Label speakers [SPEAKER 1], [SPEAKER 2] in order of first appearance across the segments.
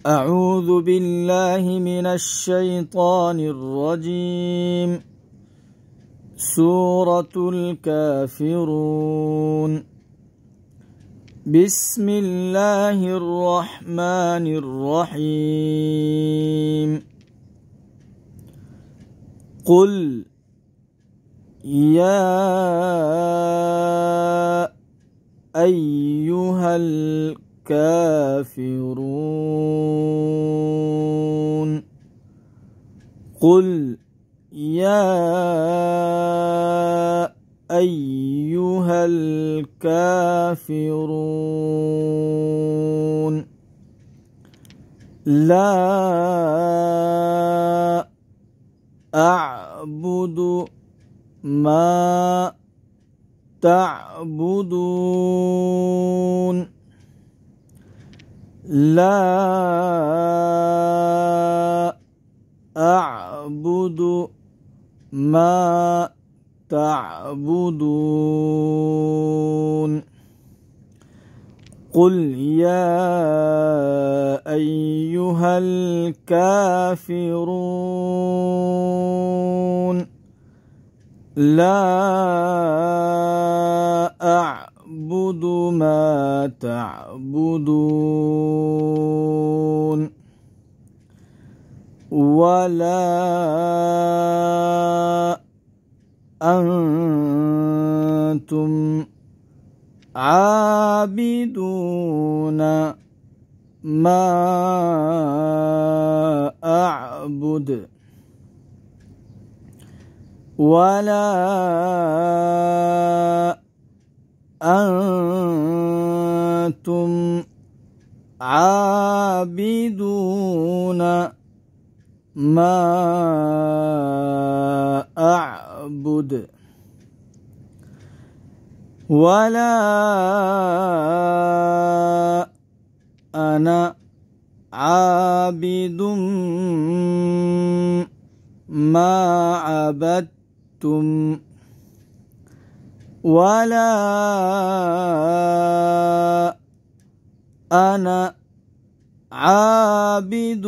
[SPEAKER 1] أعوذ بالله من الشيطان الرجيم. سورة الكافرون. بسم الله الرحمن الرحيم. قل يا أيها الكافرون. قل يا أيها الكافرون لا أعبد ما تعبدون. لا أعبد ما تعبدون. قل يا أيها الكافرون لا أعبد ما تعبدون ولا أنتم عابدون ما أعبد ولا أنتم عابدون ما أعبد ولا أنا عابد ما عبدتم ولا أنا عابد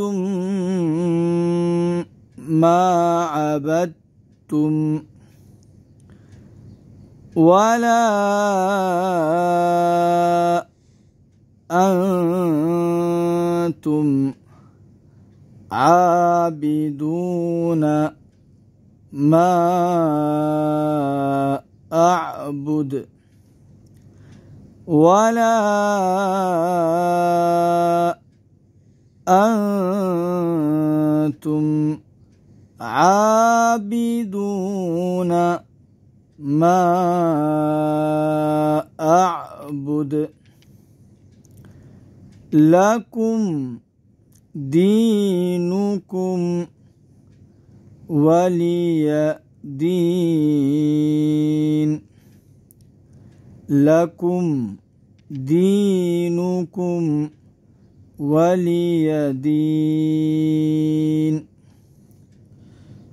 [SPEAKER 1] ما عبدتم ولا أنتم عابدون ما أعبد ولا أنتم عابدون ما أعبد. لكم دينكم ولي دين. لكم دينكم ولي دين.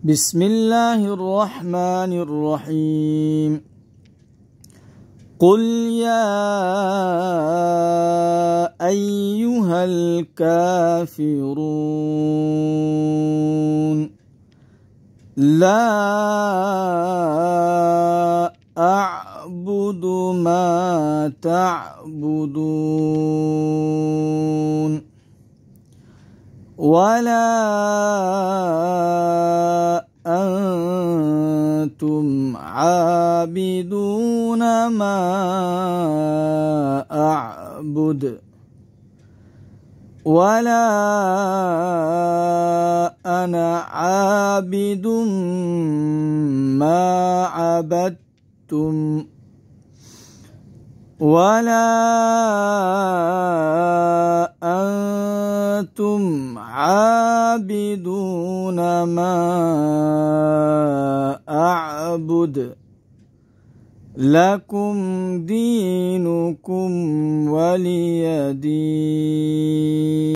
[SPEAKER 1] بسم الله الرحمن الرحيم. قل يا أيها الكافرون لا أعبد ما تعبدون ولا أنتم عابدون ما أعبد ولا أنا عابد ما عبدتم ولا أنتم عابدون ما أعبد. لكم دينكم ولي دين.